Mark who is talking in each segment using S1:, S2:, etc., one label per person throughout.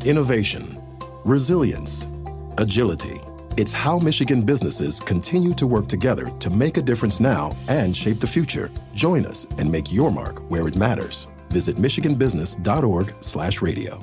S1: innovation, resilience, agility. It's how Michigan businesses continue to work together to make a difference now and shape the future. Join us and make your mark where it matters. Visit michiganbusiness.org/radio.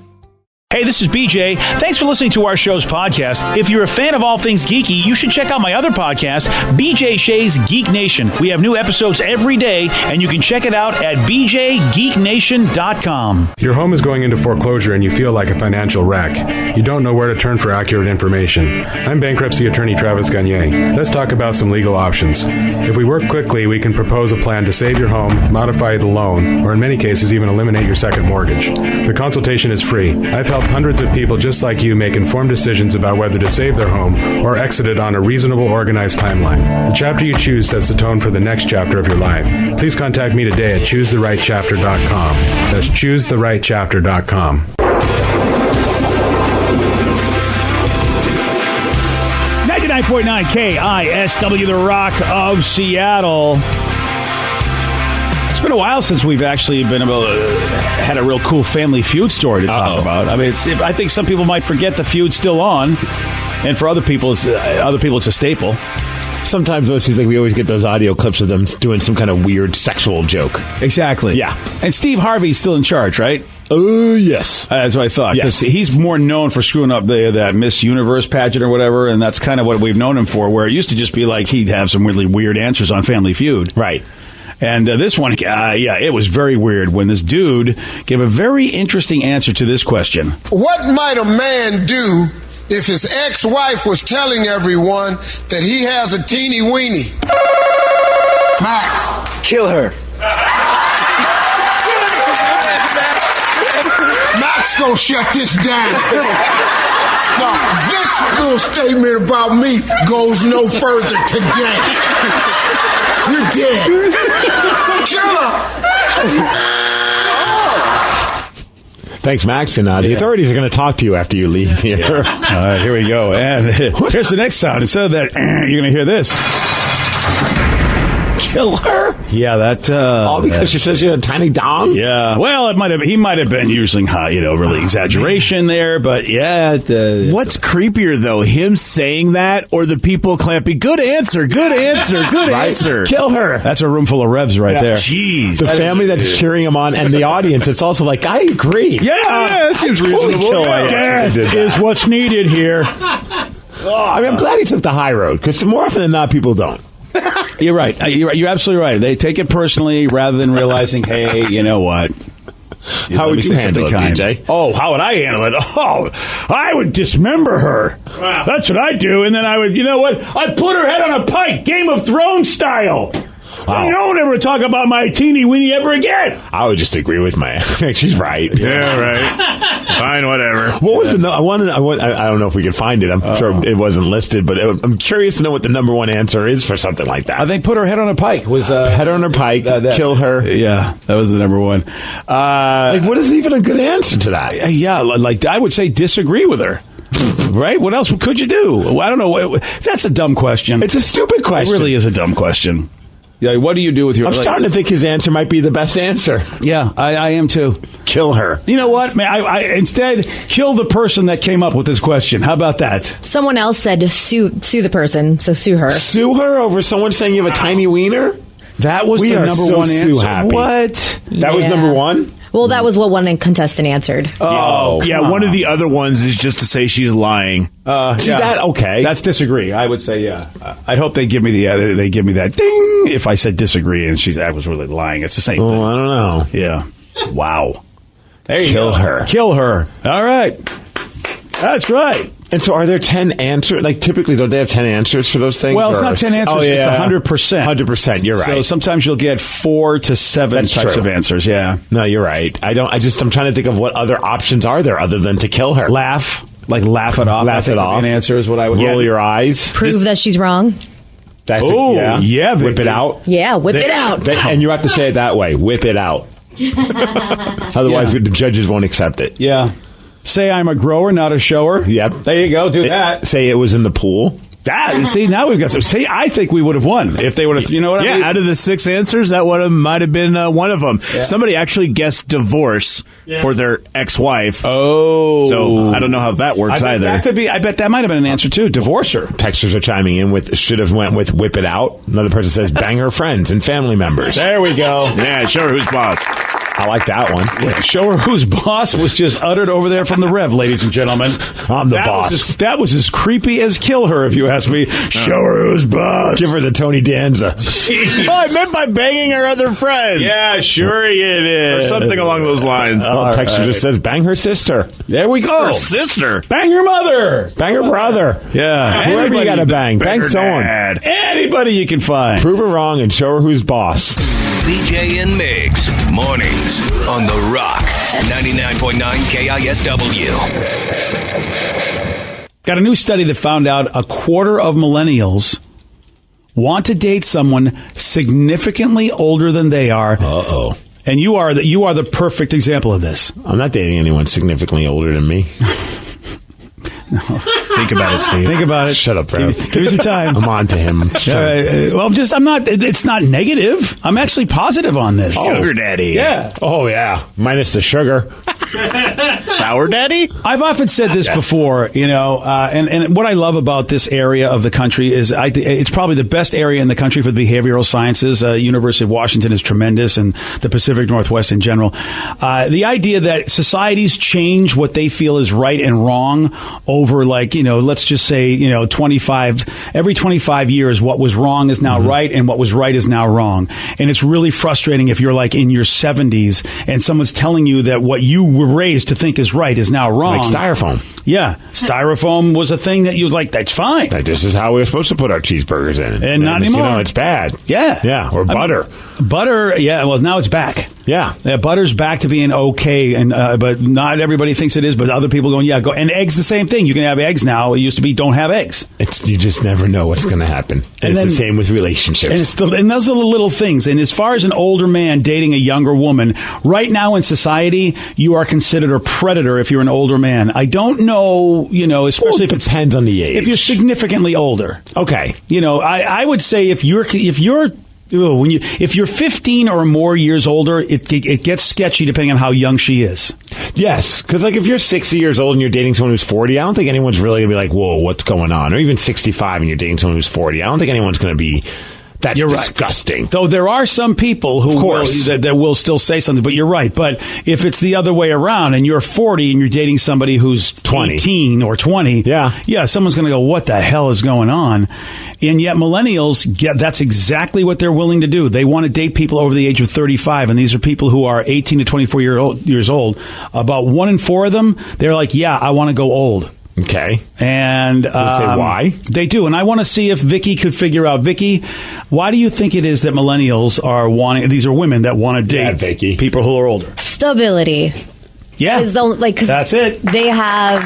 S2: Hey, this is BJ. Thanks for listening to our show's podcast. If you're a fan of all things geeky, you should check out my other podcast, BJ Shea's Geek Nation. We have new episodes every day, and you can check it out at bjgeeknation.com.
S3: Your home is going into foreclosure and you feel like a financial wreck. You don't know where to turn for accurate information. I'm bankruptcy attorney Travis Gagne. Let's talk about some legal options. If we work quickly, we can propose a plan to save your home, modify the loan, or in many cases, even eliminate your second mortgage. The consultation is free. I've helped hundreds of people just like you make informed decisions about whether to save their home or exit it on a reasonable, organized timeline. The chapter you choose sets the tone for the next chapter of your life. Please contact me today at choosetherightchapter.com. That's choosetherightchapter.com.
S2: 99.9 KISW, The Rock of Seattle. It's been a while since we've actually been able to had a real cool Family Feud story to talk about. I mean, I think some people might forget the feud's still on, and for other people, it's a staple.
S4: Sometimes it seems like we always get those audio clips of them doing some kind of weird sexual joke.
S2: Exactly.
S4: Yeah.
S2: And Steve Harvey's still in charge, right?
S4: Oh, yes.
S2: That's what I thought. Because
S4: Yes.
S2: he's more known for screwing up that Miss Universe pageant or whatever, and that's kind of what we've known him for, where it used to just be like he'd have some really weird answers on Family Feud.
S4: Right.
S2: And this one, it was very weird when this dude gave a very interesting answer to this question.
S5: What might a man do if his ex-wife was telling everyone that he has a teeny weeny? Max.
S6: Kill her.
S5: Max gonna shut this down. Now, this little statement about me goes no further today. You're dead. Kill her.
S4: Thanks, Max. And the authorities are going to talk to you after you leave here.
S2: All right, here we go. And here's the next sound. Instead of that, you're going to hear this.
S4: Kill her?
S2: Yeah, that...
S4: All because she says she had a tiny dong?
S2: Yeah. Well, he might have been using, really exaggeration there, but yeah.
S7: What's creepier, though? Him saying that or the people clapping, good answer, good answer, good answer.
S4: Kill her.
S2: That's a room full of revs right there.
S7: Jeez.
S4: The family that's cheering him on and the audience, it's also like, I agree.
S2: Yeah,
S7: that seems reasonable.
S2: That is what's needed here.
S4: I mean, I'm glad he took the high road, because more often than not, people don't.
S2: You're right. You're absolutely right. They take it personally rather than realizing, hey, you know what?
S4: How would you handle it, DJ?
S2: Oh, how would I handle it? Oh, I would dismember her. Wow. That's what I'd do. And then I would, you know what? I'd put her head on a pike, Game of Thrones style. Wow. No one ever talk about my teeny weeny ever again.
S4: I would just agree with my. She's right.
S7: Yeah, right. Fine, whatever.
S4: What was the? I don't know if we can find it. I'm sure it wasn't listed, but I'm curious to know what the number one answer is for something like that.
S2: I think put her head on a pike was
S4: head on her pike, kill her.
S2: Yeah, that was the number one.
S4: What is even a good answer to that?
S2: Yeah, like I would say disagree with her. Right? What else could you do? I don't know. That's a dumb question.
S4: It's a stupid question.
S2: It really is a dumb question. Yeah, what do you do with your...
S4: I'm starting to think his answer might be the best answer.
S2: Yeah, I am too.
S4: Kill her.
S2: You know what? I instead, kill the person that came up with this question. How about that?
S8: Someone else said sue the person, so sue her.
S4: Sue her over someone saying you have a tiny wiener?
S2: That was the number one answer.
S4: Happy.
S2: What?
S4: That was number one?
S8: Well, that was what one contestant answered.
S7: Oh, yeah. One of the other ones is just to say she's lying.
S4: That okay?
S2: That's disagree. I would say yeah. I'd hope they give me that ding if I said disagree and I was really lying. It's the same thing.
S4: I don't know.
S2: Yeah. Wow. There you
S4: go.
S2: Kill her. All right. That's right.
S4: And so are there 10 answers? Like, typically, don't they have 10 answers for those things?
S2: Well, it's not 10 answers. It's 100%.
S4: 100%. You're right.
S2: So sometimes you'll get 4 to 7 types of answers. Yeah.
S4: No, you're right. I'm trying to think of what other options are there other than to kill her.
S2: Laugh it off.
S4: Laugh it off.
S2: An answer is what I would
S4: roll your eyes.
S8: Prove that she's wrong.
S4: That's
S2: yeah.
S4: Whip it out.
S8: Yeah, whip it out.
S4: And you have to say it that way. Whip it out. Otherwise, the judges won't accept it.
S2: Yeah. Say I'm a grower, not a shower.
S4: Yep.
S2: There you go. Do that.
S4: Say it was in the pool.
S2: See, now we've got some. See, I think we would have won if they would have. You know what I mean?
S7: Yeah, out of the 6 answers, that might have been one of them. Yeah. Somebody actually guessed divorce for their ex-wife.
S2: Oh,
S7: so I don't know how that works either.
S2: That could be. I bet that might have been an answer too. Divorce her.
S4: Texters are chiming in with should have went with whip it out. Another person says bang her friends and family members.
S2: There we go.
S7: Yeah, show her who's boss.
S4: I like that one.
S2: Yeah, show her whose boss was just uttered over there from the Rev, ladies and gentlemen.
S4: I'm the boss.
S2: That was as creepy as kill her, if you ask me. Show her who's boss.
S4: Give her the Tony Danza.
S7: I meant by banging her other friends.
S2: Yeah, sure it is.
S7: Or something along those lines.
S4: Texter just says bang her sister.
S2: There we go.
S7: Her sister.
S2: Bang her mother.
S4: Bang her brother.
S2: Yeah.
S4: Whoever you got to bang. Bang someone.
S2: Anybody you can find.
S4: Prove her wrong and show her who's boss.
S6: BJ and Migs, mornings on The Rock, 99.9 KISW.
S2: Got a new study that found out a quarter of millennials want to date someone significantly older than they are.
S4: Uh-oh.
S2: And you are the perfect example of this.
S4: I'm not dating anyone significantly older than me.
S7: Think about it, Steve.
S2: Think about it.
S4: Shut up, bro.
S2: Give me some time.
S4: I'm on to him.
S2: I'm not. It's not negative. I'm actually positive on this.
S7: Sugar daddy.
S2: Yeah.
S4: Oh, yeah. Minus the sugar.
S7: Sour daddy?
S2: I've often said this before, and what I love about this area of the country is it's probably the best area in the country for the behavioral sciences. University of Washington is tremendous, and the Pacific Northwest in general. The idea that societies change what they feel is right and wrong over, let's just say, every 25 years, what was wrong is now right, and what was right is now wrong. And it's really frustrating if you're in your 70s and someone's telling you that what you were raised to think is right is now wrong.
S4: Like styrofoam.
S2: Yeah. Styrofoam was a thing that you was like, that's fine.
S4: Like, this is how we were supposed to put our cheeseburgers in.
S2: And not anymore.
S4: It's bad.
S2: Yeah.
S4: Yeah. Or butter.
S2: Butter, yeah. Well, now it's back.
S4: Yeah.
S2: Butter's back to being okay, and but not everybody thinks it is, but other people going, go. And eggs, the same thing. You can have eggs now. It used to be don't have eggs.
S4: You just never know what's going to happen. And it's the same with relationships.
S2: And those are the little things. And as far as an older man dating a younger woman, right now in society, you are considered a predator if you're an older man. I don't know, especially if it
S4: depends on the age.
S2: If you're significantly older.
S4: Okay.
S2: I would say if you're 15 or more years older, it gets sketchy depending on how young she is.
S4: Yes, because if you're 60 years old and you're dating someone who's 40, I don't think anyone's really going to be like, whoa, what's going on? Or even 65 and you're dating someone who's 40, I don't think anyone's going to be... That's disgusting.
S2: Right. Though there are some people who that will still say something, but you're right. But if it's the other way around and you're 40 and you're dating somebody who's 20, 18 or 20, yeah, someone's going to go, what the hell is going on? And yet millennials, that's exactly what they're willing to do. They want to date people over the age of 35, and these are people who are 18 to 24 years old. About 1 in 4 of them, they're like, yeah, I want to go old.
S4: Okay.
S2: And
S4: say why?
S2: They do. And I want to see if Vicky could figure out. Vicky, why do you think it is that millennials are wanting, these are women that want to date
S4: Vicky.
S2: people who are older?
S8: Stability.
S2: Yeah.
S8: Cause
S2: that's it.
S8: They have,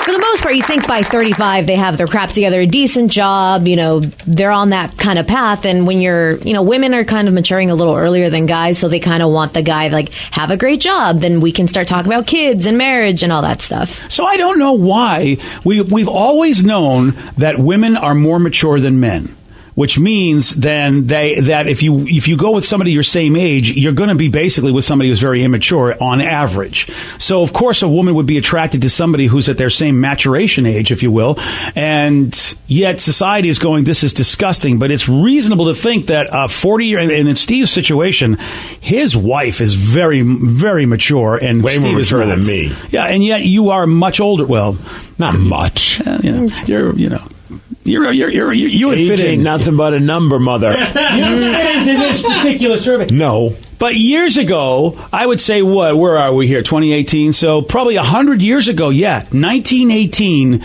S8: for the most part, you think by 35 they have their crap together, a decent job, they're on that kind of path. And when you're, women are kind of maturing a little earlier than guys, so they kind of want the guy have a great job, then we can start talking about kids and marriage and all that stuff.
S2: So I don't know why we've always known that women are more mature than men. Which means then that if you go with somebody your same age, you're going to be basically with somebody who's very immature on average. So of course a woman would be attracted to somebody who's at their same maturation age, if you will. And yet society is going, this is disgusting. But it's reasonable to think that 40-year, and in Steve's situation, his wife is very, very mature, and
S4: way more mature than me.
S2: Yeah, and yet you are much older. Well,
S4: not much.
S2: You would fit in.
S4: Ain't nothing but a number, mother.
S2: You don't fit into this particular survey.
S4: No.
S2: But years ago, I would say where are we here? 2018. So probably 100 years ago, 1918,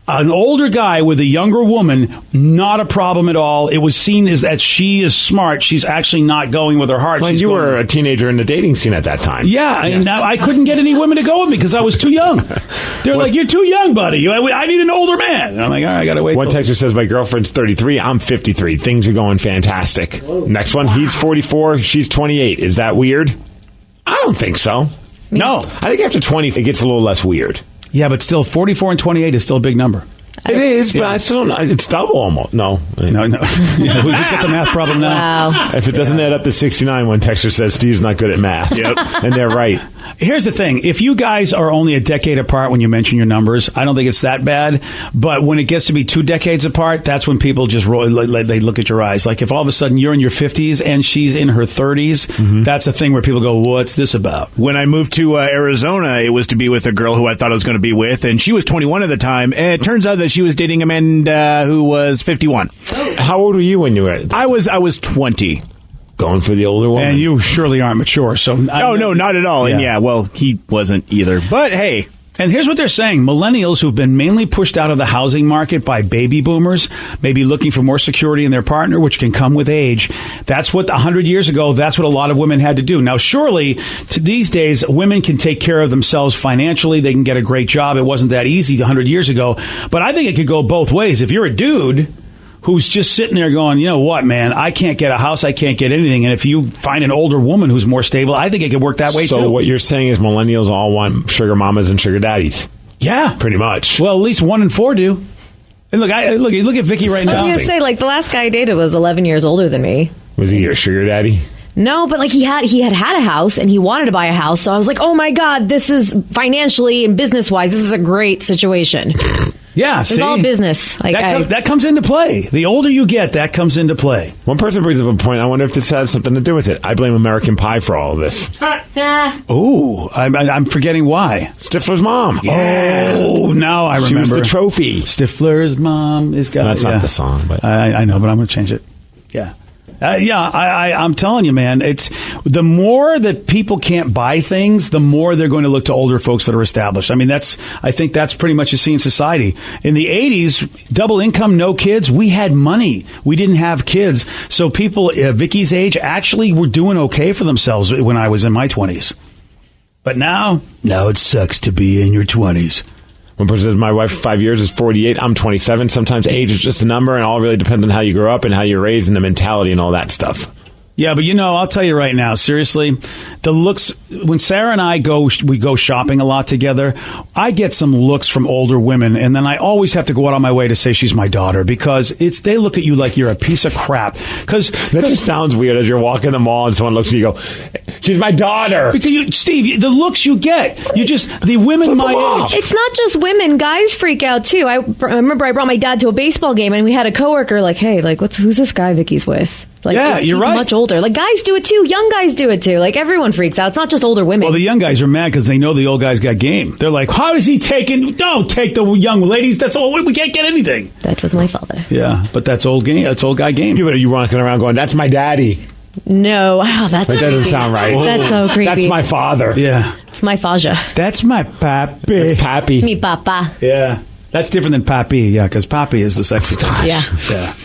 S2: an older guy with a younger woman, not a problem at all. It was seen as that she is smart. She's actually not going with her heart.
S4: Well, you were a teenager in the dating scene at that time.
S2: Yeah, yes. And I couldn't get any women to go with me because I was too young. They're like, you're too young, buddy. I need an older man. And I'm like, all right, I got to wait.
S4: One texter says, my girlfriend's 33. I'm 53. Things are going fantastic. Whoa. Next one, he's 44. She's 28. Is that weird? I don't think so.
S2: No.
S4: I think after 20, it gets a little less weird.
S2: Yeah, but still, 44 and 28 is still a big number.
S4: It is, but I still don't. It's double almost. No.
S2: No. Yeah, we just got the math problem now.
S8: Wow.
S4: If it doesn't add up to 69, one texter says Steve's not good at math.
S2: Yep.
S4: And they're right.
S2: Here's the thing. If you guys are only a decade apart when you mention your numbers, I don't think it's that bad. But when it gets to be 2 decades apart, that's when people just roll, they look at your eyes. Like if all of a sudden you're in your 50s and she's in her 30s, that's a thing where people go, what's this about?
S7: When I moved to Arizona, it was to be with a girl who I thought I was going to be with, and she was 21 at the time. And it turns out that she was dating a man who was 51.
S4: How old were you when you were at
S7: I was 20.
S4: Going for the older woman?
S2: And you surely aren't mature. So
S7: No, not at all.
S2: Yeah.
S7: And well, he wasn't either. But hey.
S2: And here's what they're saying. Millennials who've been mainly pushed out of the housing market by baby boomers may be looking for more security in their partner, which can come with age. That's what 100 years ago, that's what a lot of women had to do. Now, surely, these days, women can take care of themselves financially. They can get a great job. It wasn't that easy 100 years ago. But I think it could go both ways. If you're a dude who's just sitting there going, you know what, man, I can't get a house, I can't get anything. And if you find an older woman who's more stable, I think it could work that way, too.
S4: So what you're saying is millennials all want sugar mamas and sugar daddies.
S2: Yeah.
S4: Pretty much.
S2: Well, at least 1 in 4 do. And look at Vicky right
S8: I
S2: now.
S8: was going to say, like, the last guy I dated was 11 years older than me.
S4: Was he your sugar daddy?
S8: No, but like he had a house and he wanted to buy a house. So I was like, oh my God, this is financially and business wise, this is a great situation.
S2: Yeah,
S8: It's all business. Like
S2: that comes into play. The older you get, that comes into play.
S4: One person brings up a point. I wonder if this has something to do with it. I blame American Pie for all of this.
S2: Oh, I'm forgetting why.
S4: Stifler's mom.
S2: Oh, now I remember.
S4: She was the trophy.
S2: Stifler's mom is got.
S4: That's not the song, but
S2: I know, but I'm going to change it. Yeah. I'm telling you, man, it's the more that people can't buy things, the more they're going to look to older folks that are established. I mean, I think that's pretty much a scene in society. In the 80s, double income, no kids, we had money. We didn't have kids. So people, Vicky's age, actually were doing okay for themselves when I was in my 20s. But now it sucks to be in your 20s.
S4: One person says, my wife for 5 years is 48. I'm 27. Sometimes age is just a number, and all really depends on how you grow up and how you're raised and the mentality and all that stuff.
S2: Yeah, but I'll tell you right now, seriously, the looks, when Sarah and I we go shopping a lot together, I get some looks from older women, and then I always have to go out of my way to say she's my daughter, because they look at you like you're a piece of crap. That
S4: just sounds weird as you're walking the mall and someone looks at you and go, she's my daughter.
S2: Because Steve, the looks you get, the women my age.
S8: It's not just women. Guys freak out, too. I remember I brought my dad to a baseball game, and we had a coworker like, hey, like, who's this guy Vicky's with? Like,
S2: yeah, you're
S8: he's
S2: right.
S8: Much older. Like, guys do it too. Young guys do it too. Like, everyone freaks out. It's not just older women.
S2: Well, the young guys are mad because they know the old guys got game. They're like, how is he taking? Don't take the young ladies. That's all. We can't get anything.
S8: That was my father.
S2: Yeah, but that's old game. That's old guy game.
S4: You walking around going, that's my daddy.
S8: No, wow,
S4: that doesn't sound right.
S8: That's so creepy.
S4: That's my father.
S2: Yeah,
S8: it's my faja.
S2: That's my papi.
S4: It's papi.
S8: It's me papa.
S2: Yeah, that's different than papi. Yeah, because papi is the sexy kind.
S8: Yeah.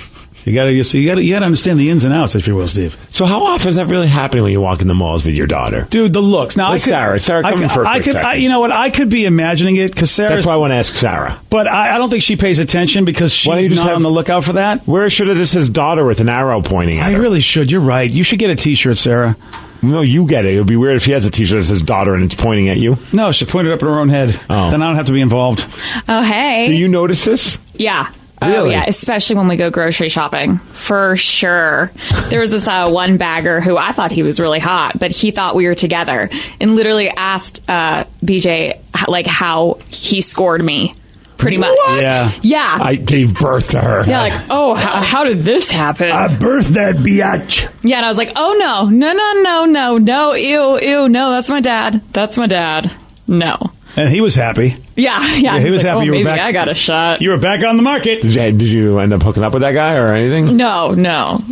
S2: You gotta understand the ins and outs, if you will, Steve.
S4: So how often is that really happening when you walk in the malls with your daughter?
S2: Dude, the looks. Now,
S4: Sarah, come in for a quick second.
S2: You know what? I could be imagining it because Sarah.
S4: That's why I want to ask Sarah.
S2: But I don't think she pays attention because she's not on the lookout for that.
S4: Where should it just says daughter with an arrow pointing at her?
S2: I really should. You're right. You should get a T-shirt, Sarah.
S4: No, you get it. It would be weird if she has a T-shirt that says daughter and it's pointing at you.
S2: No, she pointed up in her own head. Oh. Then I don't have to be involved.
S9: Oh, hey.
S4: Do you notice this?
S9: Yeah.
S4: Really?
S9: Oh, yeah, especially when we go grocery shopping. For sure. There was this one bagger who I thought he was really hot, but he thought we were together and literally asked BJ like how he scored me. Pretty much.
S4: What?
S9: Yeah.
S4: I gave birth to her.
S9: Yeah, like, oh, how did this happen?
S2: I birthed that biatch.
S9: Yeah, and I was like, oh, no, ew, no, that's my dad. No.
S2: And he was happy.
S9: Yeah,
S2: he was happy.
S9: Oh,
S2: You were
S9: maybe
S2: back.
S9: I got a shot.
S2: You were back on the market.
S4: Did you end up hooking up with that guy or anything?
S9: No.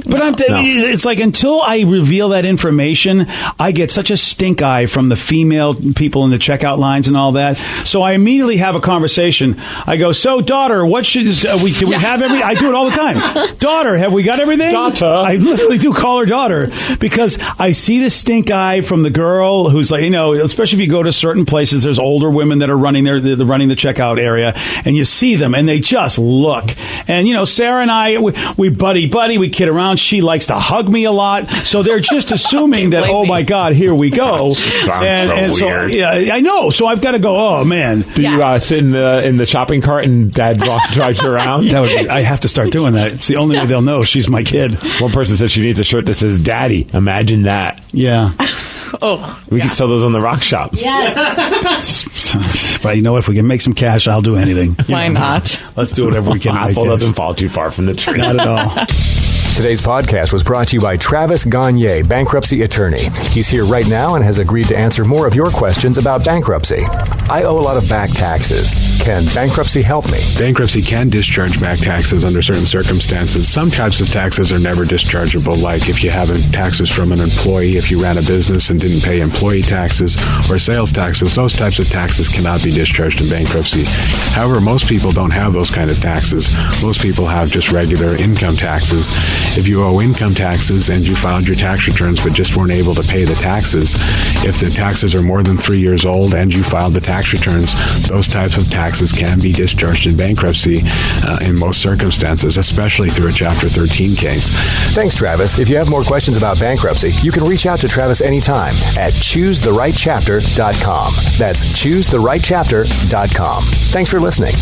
S2: But it's like until I reveal that information, I get such a stink eye from the female people in the checkout lines and all that. So I immediately have a conversation. I go, so daughter, what should we have every? I do it all the time. Daughter, have we got everything?
S4: Daughter.
S2: I literally do call her daughter because I see the stink eye from the girl who's like, especially if you go to certain places, there's older women that are running the checkout area, and you see them, and they just look. And, Sarah and I, we buddy, we kid around. She likes to hug me a lot. So they're just assuming that, oh, my God, here we go.
S4: Sounds so weird.
S2: Yeah, I know. So I've got to go, oh, man.
S4: Do you sit in the shopping cart and Dad drives you around?
S2: I have to start doing that. It's the only way they'll know she's my kid.
S4: One person said she needs a shirt that says Daddy. Imagine that.
S2: Yeah.
S4: We can sell those on the Rock Shop.
S8: Yes.
S2: But if we can make some cash, I'll do anything.
S9: Why not?
S2: Let's do whatever we can.
S4: Apple doesn't fall too far from the tree.
S2: Not at all.
S10: Today's podcast was brought to you by Travis Gagne, bankruptcy attorney. He's here right now and has agreed to answer more of your questions about bankruptcy. I owe a lot of back taxes. Can bankruptcy help me?
S3: Bankruptcy can discharge back taxes under certain circumstances. Some types of taxes are never dischargeable, like if you have taxes from an employee, if you ran a business and didn't pay employee taxes or sales taxes. Those types of taxes cannot be discharged in bankruptcy. However, most people don't have those kind of taxes. Most people have just regular income taxes. If you owe income taxes and you filed your tax returns but just weren't able to pay the taxes, if the taxes are more than 3 years old and you filed the tax returns, those types of taxes can be discharged in bankruptcy in most circumstances, especially through a Chapter 13 case.
S10: Thanks, Travis. If you have more questions about bankruptcy, you can reach out to Travis anytime at choosetherightchapter.com. That's choosetherightchapter.com. Thanks for listening.